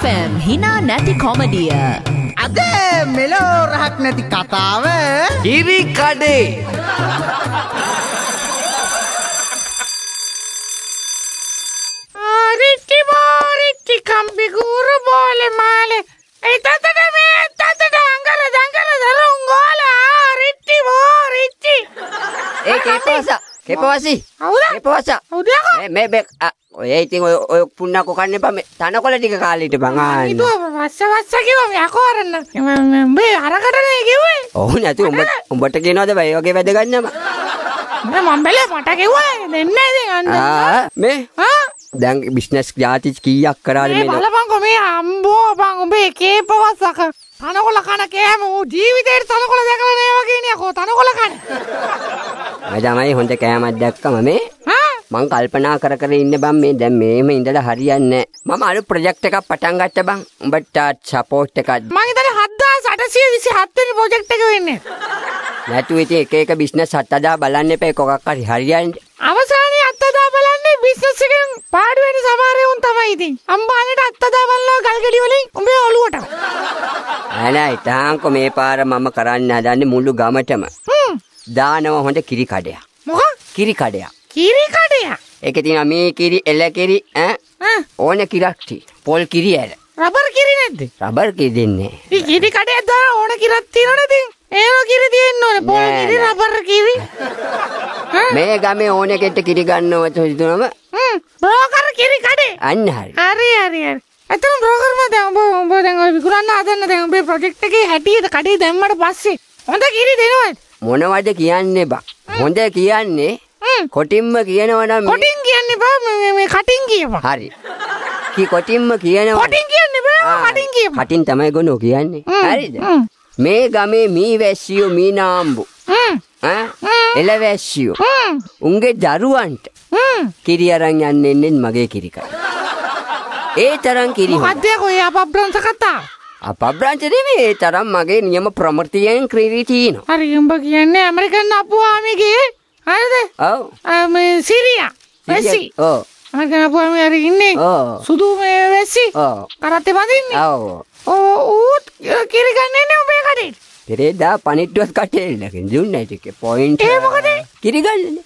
FM හිනා නැති කොමඩිය. අද මෙලෝ රහක් නැති කතාව කිරි කඩේ. රිච්චි බෝරිච්චි කම්බි ගුරු බෝලේ මාලේ එතතට මේ එතතට අංගල දංගල දරුන් ගෝලා රිච්චි බෝරිච්චි ඒ කෙපවසි අවුද කෙපවස අවුදක මේ ඔය ඉතින් ඔය පුන්නකෝ කන්න එපා මේ තනකොළ ටික කාලේ ඉඳපන් ආන්න. ඊට වස්ස කිව්වා මේ අකෝරන්න මේ අරකටනේ කිව්වේ. ඔව් නැති උඹට කියනවාද බයි වගේ වැඩ ගන්නම. මම බැලුවා මට කිව්වා දෙන්නේ ඉතින් අන්න. මේ දැන් බිස්නස් යාටි කීයක් කරාද මේ මේ බලපන්කො මේ අම්බෝ බං උඹේ කේපවස්සක තනකොළ කන කෑම ඌ ජීවිතේට තනකොළ දැකලා නෑ වගේ නේ අකෝ තනකොළ කන. මම තමයි හොඳ කෑමක් දැක්කම මේ මං කල්පනා කර ඉන්න බං මේ දැන් මේම ඉඳලා හරියන්නේ නැහැ. මම අලු ප්‍රොජෙක්ට් එකක් පටන් ගත්ත බං. උඹට සපෝට් එකක් මං හිතන්නේ 7827 වෙනි ප්‍රොජෙක්ට් එක වෙන්නේ. නැතු ඉතින් එක එක බිස්නස් හත්දා බලන්න එපා කොකක් හරි හරියන්නේ. අවසානයේ අත්තදා බලන්නේ බිස්නස් එකෙන් පාඩු වෙන සමහරේ උන් තමයි ඉතින්. අම්බානේට අත්තදා බලනවා ගල්ගෙඩි වලින් උඹේ ඔලුවට. නෑ ඉතාලකෝ මේ පාර මම කරන්න හදන්නේ මුළු ගමටම. දානවා හොඳ කිරි කඩයක්. මොකක්? කිරි කඩයක්. කිරි කඩයක්. ඒකේ තියෙන මේ කිරි එල කිරි ඕන කිරක් පොල් කිරි ඇල. රබර් කිරි නැද්ද? රබර් කිරි දෙන්නේ. මේ කිරි කඩයක් දාලා ඕන කිරක් තියනවනේ ඉතින්. ඒව කිරි තියෙන්න ඕනේ. පොල් කිරි රබර් කිරි. මේ ගමේ ඕන කෙට කිරි ගන්නව හිතුනම බ්‍රෝකර් කිරි කඩේ. අන්න හරි. හරි. එතන බ්‍රෝකර් මම දැන් උඹ දැන් ඔය විකුණන්න හදන්න දැන් උඹේ ප්‍රොජෙක්ට් එකේ හැටියට කඩේ දැම්මට පස්සේ හොඳ කිරි දෙනවද? මොනවද කියන්නේ බා? හොඳ කියන්නේ කොටින්ම කියනවා නම් කොටින් කියන්නේ බා මේ කටින් කියපන්. හරි. කොටින්ම කියනවා. කොටින් කියන්නේ බා කටින් කියපන්. කටින් තමයි ගොනෝ කියන්නේ. හරිද? මේ ගමේ මී වැස්සියෝ මී නාම්බු. එළ වැස්සියෝ. උන්ගේ දරුවන්ට කිරි අරන් යන්නේ මගේ කිරි කඩ. ඒ තරම් කිරි. මොකද්ද ඔය අපබ්‍රංශ කතා? අපබ්‍රංශ නෙමෙයි ඒ තරම් මගේ නියම ප්‍රමෘතියෙන් ක්‍රීඩි තියෙනවා. හරි උඹ කියන්නේ ඇමරිකන් අපුවාමිගේ හරිද? ඔව්. මේ සිරියා වැසි. ඔව්. ඇමරිකන් අපුවාමි හරි ඉන්නේ. ඔව්. සුදු මේ වැසි. ඔව්. කරත්තේ බඳින්නේ. ඔව්. ඌත් කිරි ගන්නේ නේ උඹේ කඩේ. පෙරේදා පනිට්ටුවත් කටේලකින් දුන්නයි ටික පොයින්ට්. ඒ මොකද? කිරි ගන්නනේ.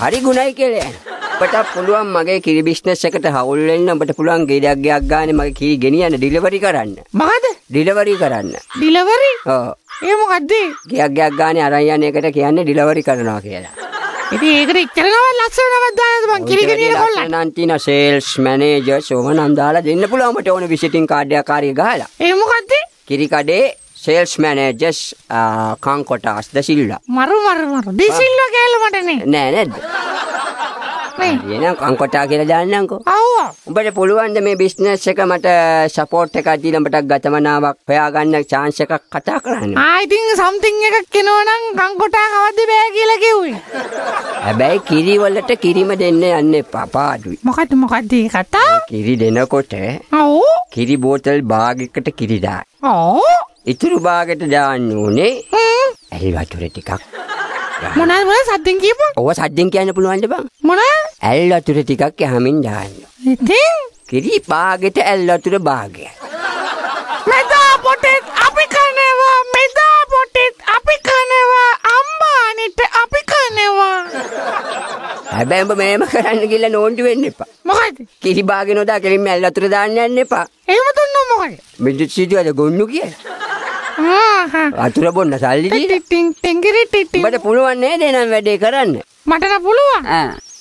හරි ගුණයි කියලා. ඔබට පුළුවන් මගේ කිරි බිස්නස් එකට හවුල් වෙන්න ඔබට පුළුවන් ගෙඩියක් ගානේ මගේ කිරි ගෙනියන්න ඩිලිවරි කරන්න. මොකද? ඩිලිවරි කරන්න. ඩිලිවරි? ඔව්. ඒ මොකද්ද? ගයක් ගානේ අරන් යන එකට කියන්නේ ඩිලිවරි කරනවා කියලා. ඉතින් ඒකට ඉච්චරනව ලස්සනවත් දානද මං කිරි ගෙනියන කොල්ලා. ලස්සනන් තින සේල්ස් මැනේජර් සෝමනම් දාලා දෙන්න පුළුවන් ඔබට ඕන විසිටින් කාඩ් එකක් හරිය ගහලා. ඒ මොකද්ද? කිරි කඩේ sales managers Kankotas da Silva. Maru. Di Silva කියලා මට නේ. නෑ නේද? එනම් Kankota කියලා දාන්නම්කෝ. ආවා. උඹට පුළුවන් ද මේ බිස්නස් එක මට සපෝට් එකක් දීලා උඹට ගතමනාවක් හොයාගන්න chance එකක් කතා කරන්න. ඉතින් something එකක් එනවනම් Kankota කවද්ද බෑ කියලා කිව්වේ. හැබැයි කිරි වලට කිරිම දෙන්න යන්න එපා පාඩුයි. මොකද්ද ඒ කතා? කිරි දෙනකොට කිරි බෝතල් භාගයකට කිරි දාන්න. ඉතුරු භාගයට දාන්න ඕනේ ඇල් වතුර ටිකක්. මොනවද සද්දෙන් කියපන්? ඔව සද්දෙන් කියන්න පුළුවන්ද බං? මොනවද? ඇල් වතුර ටිකක් යහමින් දාන්න. ඉතින් කිරි භාගයට ඇල් වතුර භාගය. මෙදා පොටෙත් අපි කනවා අම්බානිට අපි කනවා. හැබැයි උඹ මේම කරන්න ගිහලා නෝන්ඩු වෙන්න එපා. මොකද? කිරි භාගෙ නොදා කෙලින්ම ඇල් වතුර දාන්න යන්න එපා. එහෙම දුන්නොත් මොකද? මිදුත් සිදුවද ගොන්නු කියලා. වතුර බොන්න සල්ලි දීලා. උඹට පුළුවන් නේද එනම් වැඩේ කරන්න? මට නම් පුළුවන්.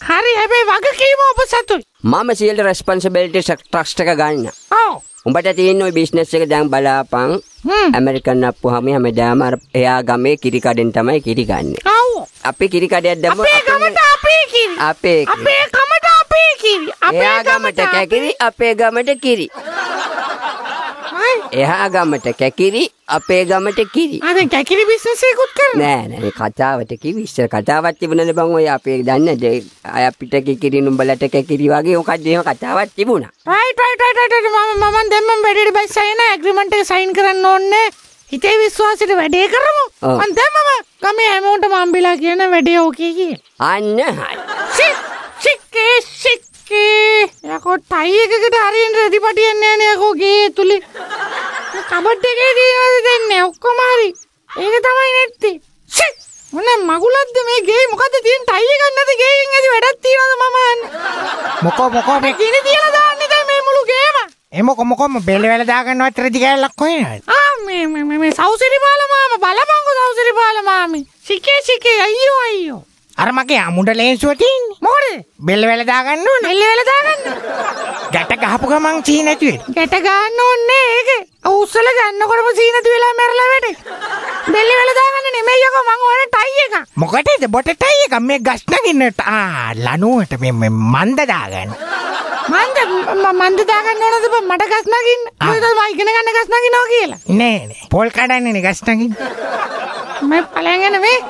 හරි හැබැයි වගකීම ඔබ සතුයි. මම සියලු රෙස්පොන්සිබිලිටි ට්‍රස්ට් එක ගන්න. ඔව්. උඹට තියෙන ওই බිස්නස් එක දැන් බලාපන්. ඇමරිකන් අප්පුවාම හැමදාම අර එයා ගමේ කිරි කඩෙන් තමයි කිරි ගන්න. ඔව්. අපි කිරි කඩයක් දැම්මොත් අපේ ගමට අපේ කිරි. අපේ ගමට අපේ කිරි. එයා ගමට කැකිරි අපේ ගමට කිරි. එහා ගමට කැකිරි අපේ ගමට කිරි. දැන් කැකිරි බිස්නස් එකකුත් කරනවා. නෑ මේ කතාවට කිව්ව ඉස්සර කතාවක් තිබුණනේ බං ඔය අපේ දන්නේ අය අපිට කිරි නුඹලට කැකිරි වගේ මොකක්ද එහෙම කතාවක් තිබුණා. රයිට් මම දැන් මම වැඩේට බැස්සයි නේ ඇග්‍රීමන්ට් එක සයින් කරන්න ඕනේ. හිතේ විශ්වාසෙට වැඩේ කරමු. මම දැන් මම ගමේ හැමෝටම අම්බිලා කියන වැඩේ ඕකේ කියේ. අන්න හරි. සික් යකේ යකෝ ටයි එකකට හරියට රෙදිපටියක් නෑ නේ යකෝ ගේ ඇතුලේ. කබඩ් එකේ තියෙනවද දෙන්නේ ඔක්කොම හරි. ඒක තමයි නැත්තේ. ෂිට් මොන මගුලක්ද මේ ගේ මොකද්ද තියෙන ටයි එකක් නැති ගේකින් ඇති වැඩක් තියනවද මම අහන්නේ. මොකෝ මේ කිනි තියලා දාන්නේ දැන් මේ මුළු ගේම. මොකොම බෙල්ල වෙල දාගන්නවත් රෙදි කෑල්ලක් කොහෙනවද? මේ සෞසිරිපාල මාම බලපංකෝ සෞසිරිපාල මාමි. සිකේ අයියෝ. අර මගේ අමුඩ ලේන්සුව තියෙන්නේ. මොකද? බෙල්ල වෙල දාගන්න ඕන. බෙල්ල වෙල දාගන්න. ගැට ගහපු ගමන් සී නැති වෙයි. ගැට ගන්න ඕනේ ඒක. උස්සල ගන්නකොටම සී නැති වෙලා මැරලා වැඩේ. බෙල්ල වෙල දාගන්න නෙමෙයි යකෝ මං ඕනේ ටයි එක. මොකටද බොට ටයි එක මේ ගස් නගින්නට ලනුවට මේ මන්ද දාගන්න. මන්ද දාගන්න ඕනද බං මට ගස් නගින්න. මොකද මම ඉගෙන ගන්න ගස් නගිනවා කියලා. නෑ පොල් කඩන්නේ ගස් නගින්න. මේ පළයන් යන මේ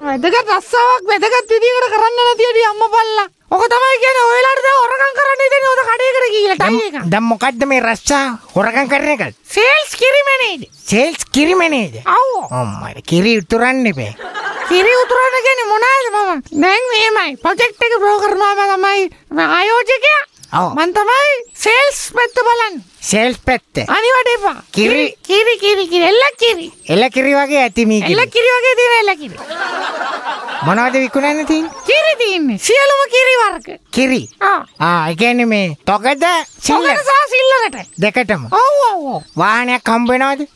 වැදගත් රස්සාවක් වැදගත් විදිහකට කරන්න නැති ඇටි අම්මා බල්ලා. ඔක තමයි කියන්නේ ඔයලාට දැන් හොරකම් කරන්න ඉතින් ඔත කඩේකට ගිහලා ටයි එක. දැන් මොකද්ද මේ රස්සා හොරකම් කරන එකද? සේල්ස් කිරිමනේද? සේල්ස් කිරිමනේද? අව්. අම්මා කිරි උතුරන්න බෑ. කිරි උතුරන්න කියන්නේ මොනවාද මම? දැන් මේමයි ප්‍රොජෙක්ට් එක බ්‍රෝකර් මාමා තමයි ආයෝජකයා. ඔව්. මන් තමයි සේල්ස් පැත්ත බලන්නේ. සේල්ස් පැත්ත. අනිවාර්ය එපා. කිරි එල්ල කිරි වගේ ඇති මේ කිරි. එල්ල කිරි වගේ තියෙන එල්ල කිරි. මොනවද විකුණන්න තියෙන්නේ? කිරි තියෙන්නේ. සියලුම කිරි වර්ග. කිරි. ඒ කියන්නේ මේ තොගද සිල්ලර. තොගද සහ සිල්ලරට. දෙකටම. ඔව්. වාහනයක් හම්බ වෙනවද?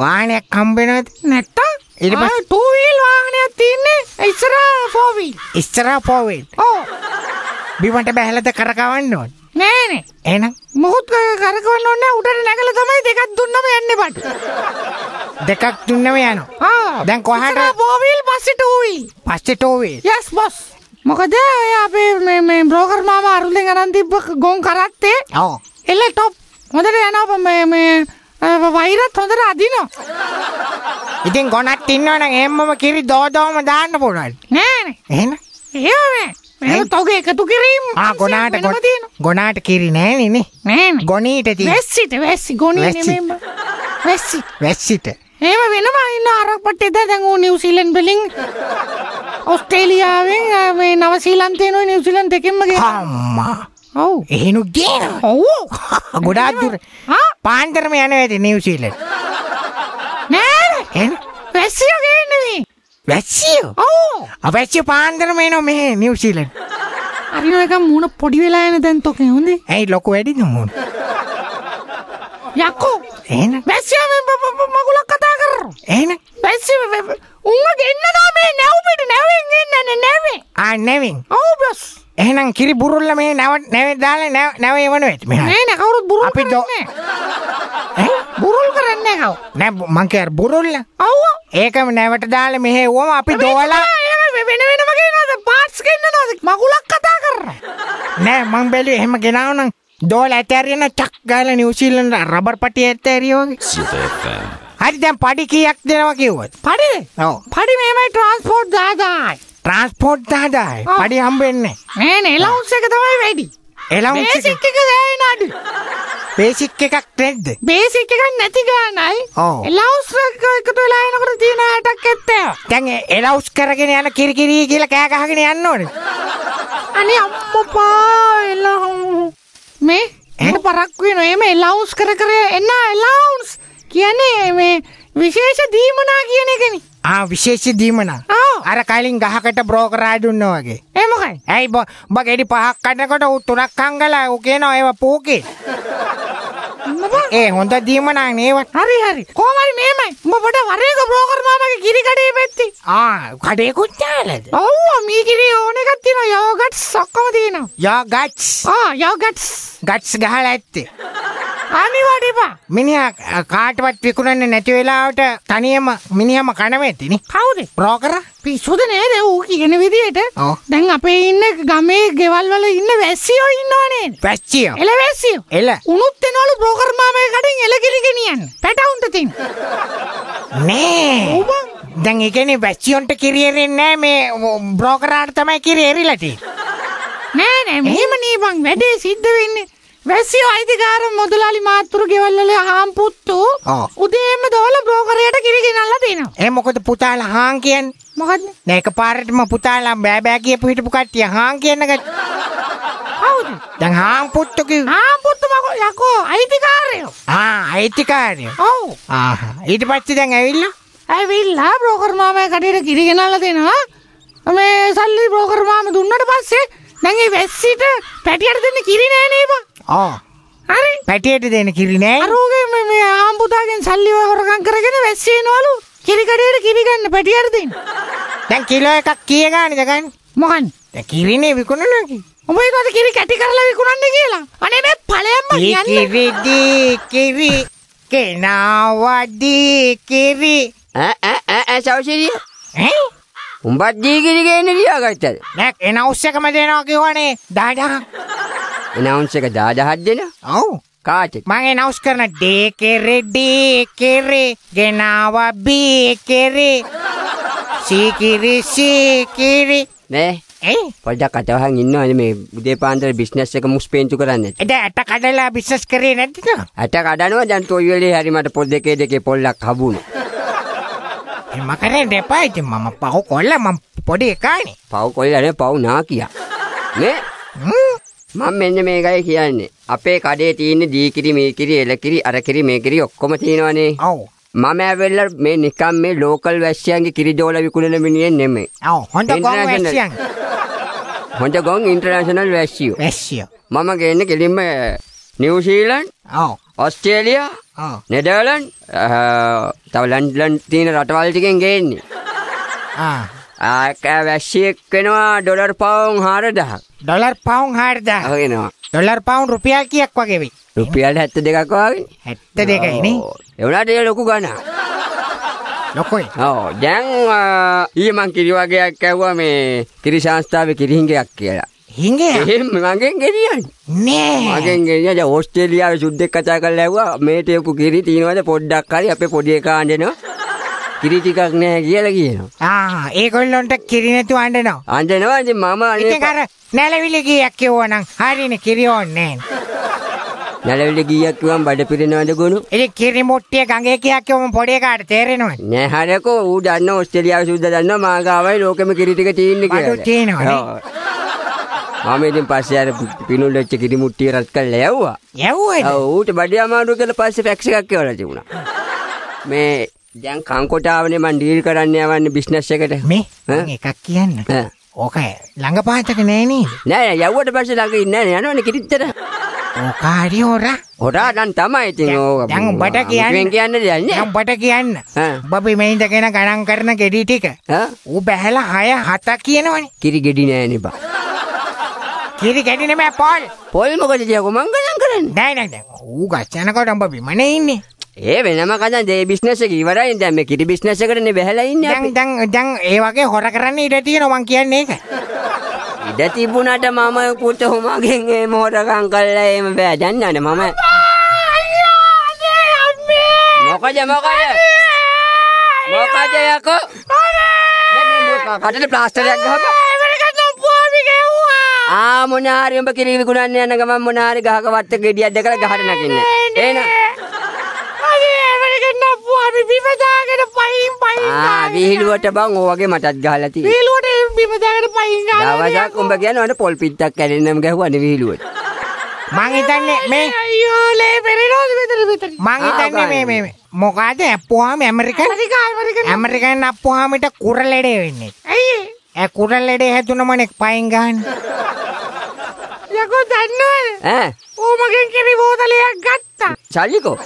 වාහනයක් හම්බ වෙනවද? නැත්තම් ඊට පස්සේ 2 wheel වාහනයක් තියෙන්නේ ඉස්සරහා 4 wheel. ඉස්සරහා 4 wheel. ඔව්. බිමට බැහැලද කරකවන්න ඕන? නෑනේ. එහෙනම් මොහොත් කරකවන්න ඕනේ උඩට නැගලා තමයි දෙකක් දුන්නම යන්නේ බඩ. දෙකක් දුන්නම යනවා. දැන් කොහාට? 4 wheel පස්සේ 2 wheel. පස්සේ 2 wheel. yes boss. මොකද ඔය අපේ මේ බ්‍රෝකර් මාමා අරුලෙන් අරන් තිබ්බ ගොන් කරත්තේ. ඔව්. එල්ල টොප්. හොඳට යනවා මේ වෛරත් හොඳට අදිනවා. ඉතින් ගොනක් ඉන්නවනම් එහෙමම කිරි දෝදෝම දාන්න පුළුවන්. නෑනේ. එහෙනම් මේ තෝගේ එකතු කිරීම. ගොනාට කිරි නෑනේ නේ. නෑනේ. ගොනීට තියෙන. වැස්සි ගොනී නෙමෙයි. වැස්සිට. එහෙම වෙනම ඉන්න ආරක්පට්ටේද දැන් ඌ නිව්සීලන්ත වලින් ඕස්ට්‍රේලියාවෙන් මේ නව ශ්‍රීලන්තේන නිව්සීලන්ත දෙකෙන්ම ගියා. අම්මා. ඔව්. එහෙනු ගේනවා. ඔව්. ගොඩාක් දුර. පාන්දරම යනවා ඇති නිව්සීලන්ත. නෑ. එහෙනම් වැස්සියෝ ගේන්නේ මේ. වැස්සියෝ? ඔව්. වැස්සියෝ පාන්දරම එනවා මෙහෙ නිව්සීලන්ත. හරිම එක මූණ පොඩි වෙලා යන දැන් තෝකේ හොඳේ. ඇයි ලොකු වැඩිද මූණ? යකෝ. එහෙනම් වැස්සියා මේ මගුලක් කතා කරනවා. එහෙනම් වැස්සියා උංග ගෙන්නනවා මේ නැව් පිට නැවෙන් ගෙන්නන්නේ නැවේ. නැවෙන්. ඔව් බස්. එහෙනම් කිරි බුරුල්ල මේ නැවේ දාලා නැවේ එවන වෙයි මෙහා. නෑ කවුරුත් බුරුල් අපි කරන්නේ. බුරුල් කරන්නේ කවු? නෑ මං කිය බුරුල්ල. ඔව්. ඒකම නැවට දාලා මෙහෙ වුවම අපි දෝලා වෙන වෙනම ගෙනනවාද පාර්ට්ස් ගෙන්නනවාද මගුලක් කතා කරනවා. නෑ මං බැලුවේ එහෙම ගෙනාව නම් දෝලා ඇතරියන චක් ගාලා නිව්සීලන්ත රබර් පටිය ඇතරියෝ වගේ. හරි දැන් පඩි කීයක් දෙනවා කිව්වද? පඩිද? ඔව්. පඩි මේමයි ට්‍රාන්ස්පෝර්ට් 10000යි. ට්‍රාන්ස්පෝර්ට් 10000යි. පඩි හම්බෙන්නේ නෑ එලවුන්ස් එක තමයි වැඩි. එලවුන්ස් බේසික් එක ගෑන අඩු. බේසික් එකක් නැද්ද? බේසික් එකක් නැති ගානයි. ඔව්. එලවුන්ස් එක එකතු වෙලා එනකොට තියෙන 60ක් 70. දැන් එලවුන්ස් කරගෙන යන කිරි කියලා කෑ ගහගෙන යන්න ඕනේ. අනේ අම්මපා එලවුන්ස් මේ එන්න පරක් වෙනවා එමෙ එලවුන්ස් කර එන්න එලවුන්ස් කියන්නේ මේ විශේෂ දීමනා කියන එකනේ. විශේෂ දීමනා. අර කලින් ගහකට බ්‍රෝකර් ආ දුන්නා වගේ. ඒ මොකයි? ඇයි බ ගෙඩි පහක් කනකොට උ තුනක් හංගලා උ කියනවා ඒවා පෝකේ. ඒ හොඳ දීමනා නේවත්. හරි. කොහමරි මේමයි. උඹ පොඩ වරේක බ්‍රෝකර් මාමගේ කිරි කඩේ පැත්තේ. කඩේකුත් දාලාද? ඔව් මේ කිරි ඕන එකක් තියෙනවා යෝගට්ස් ඔක්කොම තියෙනවා. යෝගට්ස්. යෝගට්ස්. ගට්ස් ගහලා ඇත්තේ. අනිවාර්යයෙන්ම. මිනිහා කාටවත් විකුණන්නේ නැති වෙලාවට තනියම මිනිහම කනවෙතිනේ. කවුද? බ්‍රෝකර්. පිස්සුද නේද ඌ කියන විදියට? ඔව්. දැන් අපේ ඉන්න ගමේ ගෙවල් වල ඉන්න වැස්සියෝ ඉන්නව නේද? වැස්සියෝ. එල වැස්සියෝ. එල. උනුත් එනවලු බ්‍රෝකර් මාමගේ කඩෙන් එල කිරි ගෙනියන්න. පැටවුන්ට තින්. නෑ. දැන් ඒ කියන්නේ වැස්සියොන්ට කිරි එරෙන්නේ නෑ මේ බ්‍රෝකරාට තමයි කිරි එරිලා තියෙන්නේ. නෑ මෙහෙම නීපන් වැඩේ සිද්ධ වෙන්නේ. වැස්සියෝ අයිතිකාර මොදලාලි මාත්තුරු ගෙවල් වල හාම්පුත්තු උදේම දවල බ්‍රෝකරයට කිරි ගෙනල්ලා දෙනවා. ඒ මොකද පුතාලා හාන් කියන්නේ? මොකද්ද? නෑ එකපාරටම පුතාලා බෑ කියපු හිටපු කට්ටිය හාන් කියන ගත්තා. කිව්වද? දැන් හාම්පුත්තු කිව්ව. ආම්පුත්තු මගෝ යකෝ අයිතිකාරයෝ. අයිතිකාරයෝ. ඔව්. ඊට පස්සේ දැන් ඇවිල්ලා බ්‍රෝකර් මාමයා කඩේට කිරි ගෙනල්ලා දෙනවා. මේ සල්ලි බ්‍රෝකර් මාම දුන්නට පස්සේ දැන් ඒ වැස්සිට පැටියට දෙන්න කිරි නෑ නේ බං. හරි. පැටියට දෙන්න කිරි නෑ. අරෝගේ මේ ආම්පුතාගෙන් සල්ලි හොරකම් කරගෙන වැස්සේනවලු. කිරි කඩේට කිරි ගන්න පැටියට දෙන්න. දැන් කිලෝ එකක් කීය ගානද ගන්න? මොකන්? දැන් කිරිනේ විකුණනවා කි. උඹ ඒකට කිරි කැටි කරලා විකුණන්නේ කියලා. අනේ මේ ඵලයන්ම කියන්නේ. කිරි කෙනාවදී කිරි. සෞසිරිය උඹත් දීකිරි ගේන්න ලියාගත්තද? නෑ එනවුස් එකම දෙනවා කිව්වනේ 10000. එනවුන්ස් එක 10000ක් දෙනවා? ඔව්. කාටද? මම එනවුස් කරන ඩී කිරි ගෙනාව බී කිරි සීකිරි නෑ පොඩ්ඩක් අතවහන් ඉන්නවනේ මේ උදේ පාන්දර බිස්නස් එක මුස්පේන්තු කරන්නේ. එදා ඇට කඩලා බිස්නස් කරේ නැද්ද? ඇට කඩනවා දැන් toy වෙලේ හරි මට පොල් දෙකේ පොල්ලක් හබුණා. එම කරේ දෙපා ඉතින් මම පහු කොල්ල මම පොඩි එකානේ. පව් කොල්ලනේ පව් නාකියා. නේ? මම මෙන්න මේකයි කියන්නේ. අපේ කඩේ තියෙන දීකිරි මේකිරි එලකිරි අරකිරි මේකිරි ඔක්කොම තියෙනවනේ. ඔව්. මම ඇවිල්ලා මේ නිකම් මේ ලෝකල් වැස්සියන්ගේ කිරි දෝල විකුණන මිනිහෙක් නෙමෙයි. ඔව් හොඳ ගොන් වැස්සියන්. හොඳ ගොන් ඉන්ටර්නැෂනල් වැස්සියෝ. වැස්සියෝ. මම ගේන්නේ කෙලින්ම නිව්සීලන්ත, ඔව්. ඔස්ට්‍රේලියා, ඔව්. නෙදර්ලන්ඩ්, තව ලන්ඩන් තියෙන රටවල් ටිකෙන් ගේන්නේ. වැස්සියෙක් වෙනවා ඩොලර් පවුන් 4000ක්. ඩොලර් පවුන් 4000. වෙනවා. ඩොලර් පවුන් රුපියල් කීයක් වගේ වෙයි? රුපියල් 72ක් වගේ. 72යි නේ. ඒ වුණාට ඒ ලොකු ගණන්. ලොකුයි. ඔව් දැන් ඊයේ මං කිරි වගේක් කැවුවා මේ කිරි සංස්ථාවේ කිරි හිඟයක් කියලා. හිඟේ? එහෙම මගෙන් ගෙනියන්නේ. නෑ. මගෙන් ගෙනියලා දැන් ඕස්ට්‍රේලියාවේ සුද්දෙක් කතා කරලා ඇහුවා මේ ටේපු කිරි තියෙනවද පොඩ්ඩක් හරි අපේ පොඩි එකා අඬනවා. කිරි ටිකක් නෑ කියලා කියනවා. ඒගොල්ලන්ට කිරි නැතුව අඬනවා. අඬනවා ඉතින් මම ඉතින් අර නැලවිලි ගියක් කිව්වනම් හරිනේ කිරි ඕන්නේ නෑ. නැලවිලි ගියක් කිව්වම බඩ පිරෙනවද ගොනු? ඉතින් කිරි මුට්ටිය ගඟේ කියක් කිව්වම පොඩි එකාට තේරෙනවද? නෑ හරියකෝ ඌ දන්න ඕස්ට්‍රේලියාවේ සුද්දා දන්නවා මාගාවයි ලෝකෙම කිරි ටික තියෙන්නේ කියලා. බඩු තියෙනවනේ. මම ඉතින් පස්සේ අර පිනුල් වෙච්ච කිරි මුට්ටිය රත් කරලා යවුවා. යවුවද? ඔව් ඌට බඩේ අමාරු කියලා පස්සේ ෆැක්ස් එකක් කියවලා තිබුණා. මේ දැන් කංකොටාවනේ මං ඩීල් කරන්න යවන්නේ බිස්නස් එකට. මේ එකක් කියන්න. ඕක ළඟ පාතක නෑ නේද? නෑ යවුවට පස්සේ ළඟ ඉන්නේ නෑ යනවනේ කිරිත්තර. ඕක හරි හොරා. හොරා දැන් තමයි ඉතින් ඕක. දැන් උඹට කියන්නේ දෙයක් නෑ. දැන් උඹට කියන්න. බබි මේ ඉඳගෙන ගණන් කරන ගෙඩි ටික. ඌ බහැලා 6 7 කියනවනේ. කිරි ගෙඩි නෑනේ බා. කිරි ගෙඩි නෙමෙයි පොල්. පොල් මොකද කියකෝ මං ගණන් කරන්නේ. නෑ ඌ ගස්සනකොට උඹ බිමනේ ඉන්නේ. ඒ වෙනම කදන් දේ බිස්නස් එක ඉවරයි දැන් මේ කිරි බිස්නස් එකටනේ බහැලා ඉන්නේ අපි. දැන් ඒ වගේ හොර කරන්න ඉඩ තියෙනවා මං කියන්නේ ඒක. ඉඩ තිබුණාට මම පුත හොමගෙන් එහෙම හොරකම් කළා එහෙම බෑ දන්නවනේ මම. මොකද යකෝ? කටට ප්ලාස්ටරයක් ගහපන්. මොනාරි උඹ කිරි විකුණන්න යන ගමන් මොනාරි ගහක වට්ට ගෙඩියක් දැකලා ගහට නගින්නේ. එන විහිළුවට බං ඕ වගේ මටත් ගහලා තියෙනවා. විහිළුවට බිම දාගෙන පයින් ගහලා. දවසක් උඹ කියන්නේ ඔන්න පොල් පිටක් කැලෙන්නම ගැහුවානේ විහිළුවට. මං හිතන්නේ මේ අයියෝ ලේ පෙරේනෝද මෙතන. මං හිතන්නේ මේ මොකද අප්පුවාම ඇමරිකන් අප්පුවාමට කුරලෙඩේ වෙන්නේ. ඇයි ඒ කුරලෙඩේ හැදුනමනේ පයින් ගහන්න. යකෝ දන්නවද? ඌ මගෙන් කිරි බෝතලයක් ගත්තා. සල්ලිකෝ?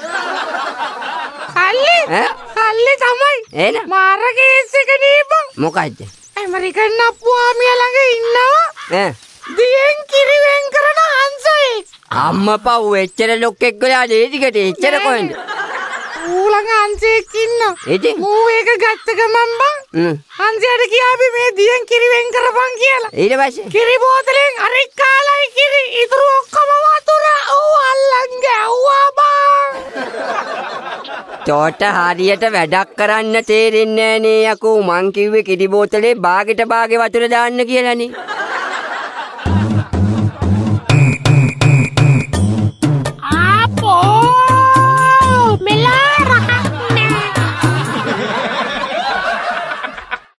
සල්ලි තමයි. එන මාර කේස් එක නීබන්. මොකද්ද? ඇමරිකන් අප්පුවාමිය ළඟ ඉන්නවා. දියෙන් කිරි වෙන් කරන හංසෙක්. අම්මපා ඌ එච්චර ලොක්ෙක් වෙලා දෙයිකට එච්චර කොහෙන්ද? ඌ ළඟ හංසෙක් ඉන්නවා. ඉතින් ඌ ඒක ගත්ත ගමන් බං හංසයාට කියාවි මේ දියෙන් කිරි වෙන් කරපන් කියලා. ඊට පස්සේ කිරි බෝතලෙන් අරික් කාලයි කිරි ඉතුරු ඔක්කොම වතුර ඌ අල්ලන් ගැව්වා බං. තෝට හරියට වැඩක් කරන්න තේරෙන්නේ නෑනේ යකෝ මං කිව්වේ කිරි බෝතලේ බාගෙට බාගේ වතුර දාන්න කියලානේ.